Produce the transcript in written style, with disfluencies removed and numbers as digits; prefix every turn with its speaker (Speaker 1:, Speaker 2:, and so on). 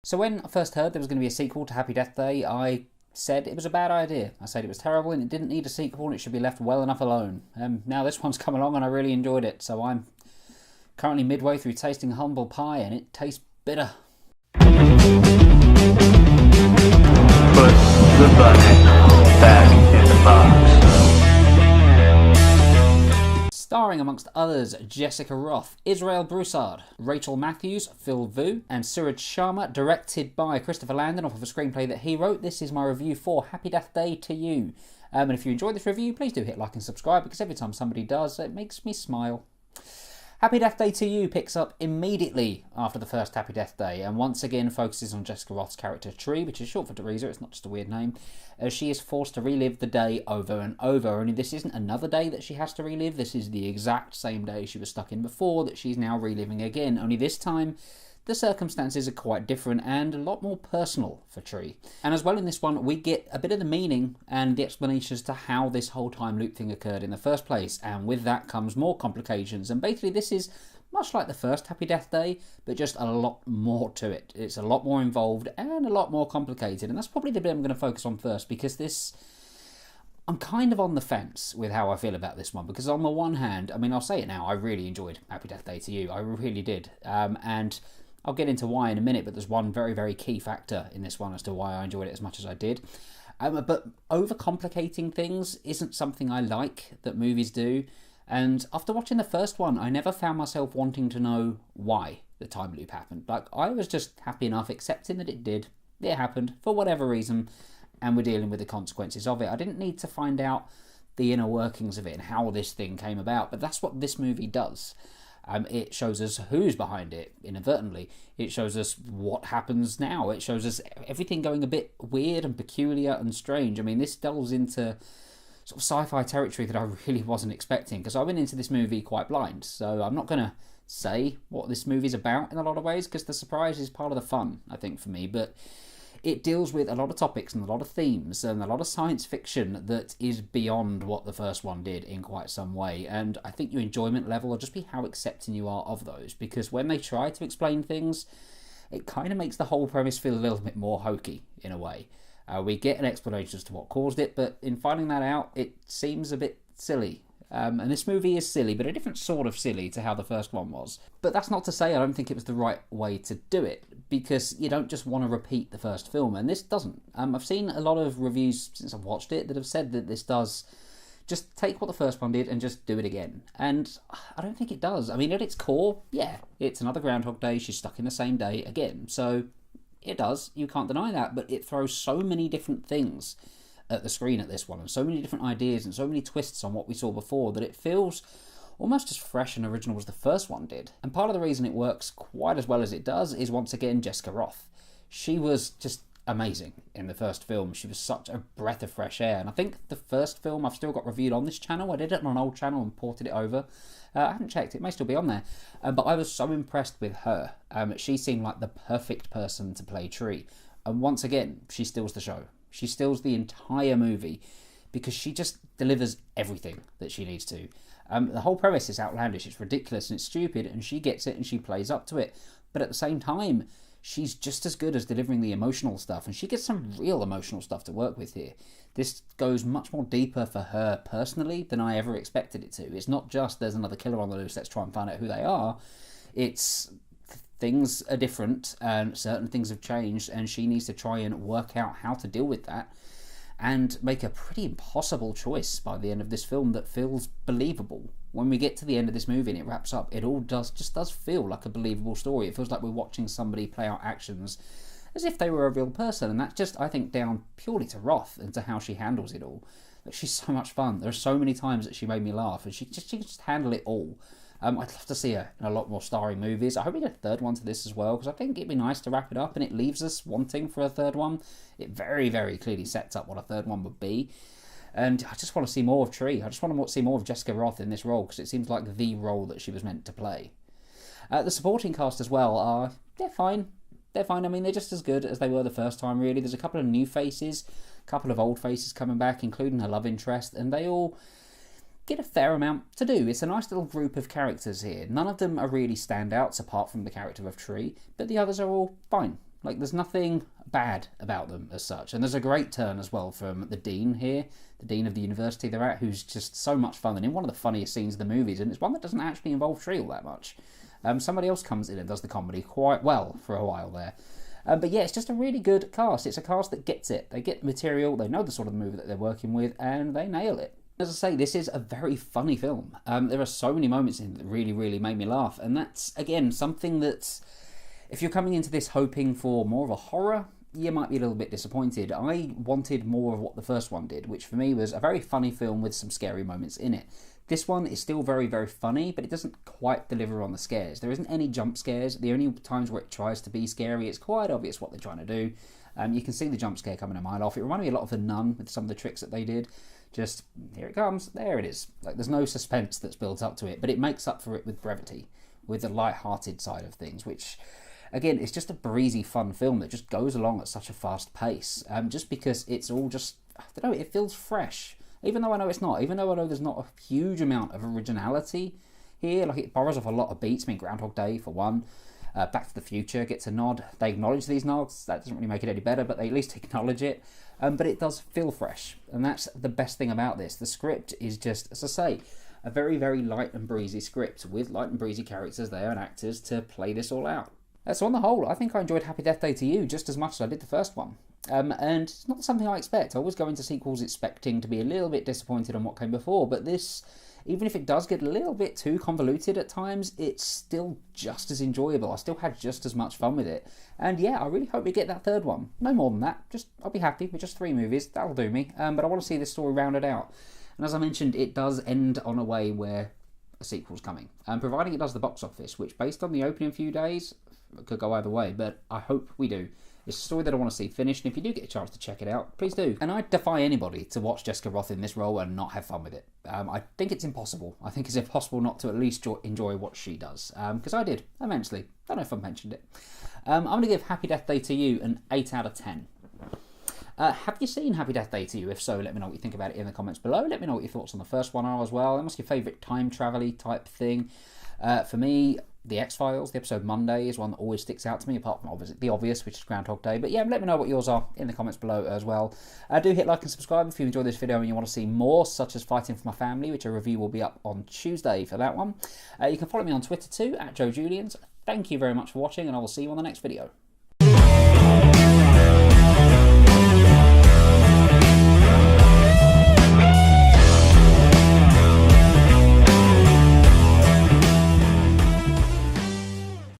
Speaker 1: So when I first heard there was going to be a sequel to Happy Death Day, I said it was a bad idea. I said it was terrible and it didn't need a sequel and it should be left well enough alone. Now this one's come along and I really enjoyed it, so I'm currently midway through tasting humble pie and it tastes bitter.
Speaker 2: Put the bunny back in the box.
Speaker 1: Starring amongst others Jessica Roth, Israel Broussard, Rachel Matthews, Phil Vu and Suraj Sharma, directed by Christopher Landon off of a screenplay that he wrote. This is my review for Happy Death Day to You. And if you enjoyed this review, please do hit like and subscribe, because every time somebody does, it makes me smile. Happy Death Day to You picks up immediately after the first Happy Death Day and once again focuses on Jessica Roth's character Tree, which is short for Teresa, it's not just a weird name, as she is forced to relive the day over and over. Only this isn't another day that she has to relive, this is the exact same day she was stuck in before that she's now reliving again, only this time the circumstances are quite different and a lot more personal for Tree. And as well in this one, we get a bit of the meaning and the explanations to how this whole time loop thing occurred in the first place. And with that comes more complications. And basically this is much like the first Happy Death Day, but just a lot more to it. It's a lot more involved and a lot more complicated. And that's probably the bit I'm going to focus on first, because I'm kind of on the fence with how I feel about this one, because on the one hand, I mean, I'll say it now, I really enjoyed Happy Death Day to You. I really did. And I'll get into why in a minute, but there's one very, very key factor in this one as to why I enjoyed it as much as I did. But overcomplicating things isn't something I like that movies do. And after watching the first one, I never found myself wanting to know why the time loop happened. Like, I was just happy enough accepting that it did. It happened for whatever reason, and we're dealing with the consequences of it. I didn't need to find out the inner workings of it and how this thing came about, but that's what this movie does. It shows us who's behind it, inadvertently. It shows us what happens now. It shows us everything going a bit weird and peculiar and strange. I mean, this delves into sort of sci-fi territory that I really wasn't expecting, because I went into this movie quite blind. So I'm not going to say what this movie's about in a lot of ways, because the surprise is part of the fun, I think, for me. But it deals with a lot of topics and a lot of themes and a lot of science fiction that is beyond what the first one did in quite some way. And I think your enjoyment level will just be how accepting you are of those, because when they try to explain things, it kind of makes the whole premise feel a little bit more hokey in a way. We get an explanation as to what caused it, but in finding that out, it seems a bit silly. And this movie is silly, but a different sort of silly to how the first one was. But that's not to say I don't think it was the right way to do it, because you don't just want to repeat the first film, and this doesn't. I've seen a lot of reviews since I've watched it that have said that this does just take what the first one did and just do it again. And I don't think it does. I mean, at its core, yeah, it's another Groundhog Day, she's stuck in the same day again. So it does, you can't deny that, but it throws so many different things at the screen at this one, and so many different ideas and so many twists on what we saw before, that it feels almost as fresh and original as the first one did. And part of the reason it works quite as well as it does is, once again, Jessica Roth. She was just amazing in the first film. She was such a breath of fresh air, and I think the first film I've still got reviewed on this channel. I did it on an old channel and ported it over. I haven't checked, it may still be on there, but I was so impressed with her. She seemed like the perfect person to play Tree, and once again, she steals the show. She steals the entire movie, because she just delivers everything that she needs to. The whole premise is outlandish, it's ridiculous and it's stupid, and she gets it and she plays up to it. But at the same time, she's just as good as delivering the emotional stuff, and she gets some real emotional stuff to work with here. This goes much more deeper for her personally than I ever expected it to. It's not just there's another killer on the loose, let's try and find out who they are. It's things are different and certain things have changed, and she needs to try and work out how to deal with that and make a pretty impossible choice by the end of this film that feels believable. When we get to the end of this movie and it wraps up, it all does feel like a believable story. It feels like we're watching somebody play out actions as if they were a real person, and that's just, I think, down purely to Roth and to how she handles it all. Like, she's so much fun. There are so many times that she made me laugh, and she can just handle it all. I'd love to see her in a lot more starring movies. I hope we get a third one to this as well, because I think it'd be nice to wrap it up, and it leaves us wanting for a third one. It very, very clearly sets up what a third one would be. And I just want to see more of Tree. I just want to see more of Jessica Roth in this role, because it seems like the role that she was meant to play. The supporting cast as well they're fine. They're fine. I mean, they're just as good as they were the first time, really. There's a couple of new faces, a couple of old faces coming back, including her love interest, and they all get a fair amount to do. It's a nice little group of characters here. None of them are really standouts apart from the character of Tree, but the others are all fine. Like, there's nothing bad about them as such. And there's a great turn as well from the dean here, the dean of the university they're at, who's just so much fun, and in one of the funniest scenes of the movies, and it's one that doesn't actually involve Tree all that much. Somebody else comes in and does the comedy quite well for a while there. But yeah, it's just a really good cast. It's a cast that gets it. They get material, they know the sort of movie that they're working with, and they nail it. As I say, this is a very funny film. There are so many moments in it that really, really made me laugh. And that's, again, something that, if you're coming into this hoping for more of a horror, you might be a little bit disappointed. I wanted more of what the first one did, which for me was a very funny film with some scary moments in it. This one is still very, very funny, but it doesn't quite deliver on the scares. There isn't any jump scares. The only times where it tries to be scary, it's quite obvious what they're trying to do. You can see the jump scare coming a mile off. It reminded me a lot of The Nun with some of the tricks that they did. Just, here it comes, there it is. Like, there's no suspense that's built up to it, but it makes up for it with brevity, with the light-hearted side of things, which, again, it's just a breezy, fun film that just goes along at such a fast pace, just because it's all just, I don't know, it feels fresh. Even though I know it's not, even though I know there's not a huge amount of originality here, like it borrows off a lot of beats. I mean, Groundhog Day, for one. Back to the Future gets a nod. They acknowledge these nods. That doesn't really make it any better, but they at least acknowledge it. But it does feel fresh, and that's the best thing about this. The script is just, as I say, a very, very light and breezy script with light and breezy characters there and actors to play this all out. So on the whole, I think I enjoyed Happy Death Day to You just as much as I did the first one. And it's not something I expect. I always go into sequels expecting to be a little bit disappointed on what came before, but this, even if it does get a little bit too convoluted at times, it's still just as enjoyable. I still had just as much fun with it. And yeah, I really hope we get that third one. No more than that. I'll be happy with just 3 movies. That'll do me. But I want to see this story rounded out. And as I mentioned, it does end on a way where a sequel's coming. Providing it does the box office, which based on the opening few days, could go either way, but I hope we do. It's a story that I want to see finished, and if you do get a chance to check it out, please do. And I defy anybody to watch Jessica Rothe in this role and not have fun with it. I think it's impossible. I think it's impossible not to at least enjoy what she does, because I did, immensely. Don't know if I mentioned it. I'm going to give Happy Death Day to You an 8 out of 10. Have you seen Happy Death Day to You? If so, let me know what you think about it in the comments below. Let me know what your thoughts on the first one are as well. And what's your favourite time travel-y type thing? For me, The X-Files, the episode Monday, is one that always sticks out to me, apart from obviously the obvious, which is Groundhog Day. But yeah, let me know what yours are in the comments below as well. Do hit like and subscribe if you enjoyed this video and you want to see more, such as Fighting for My Family, which a review will be up on Tuesday for that one. You can follow me on Twitter too, @JoeJulians. Thank you very much for watching, and I will see you on the next video.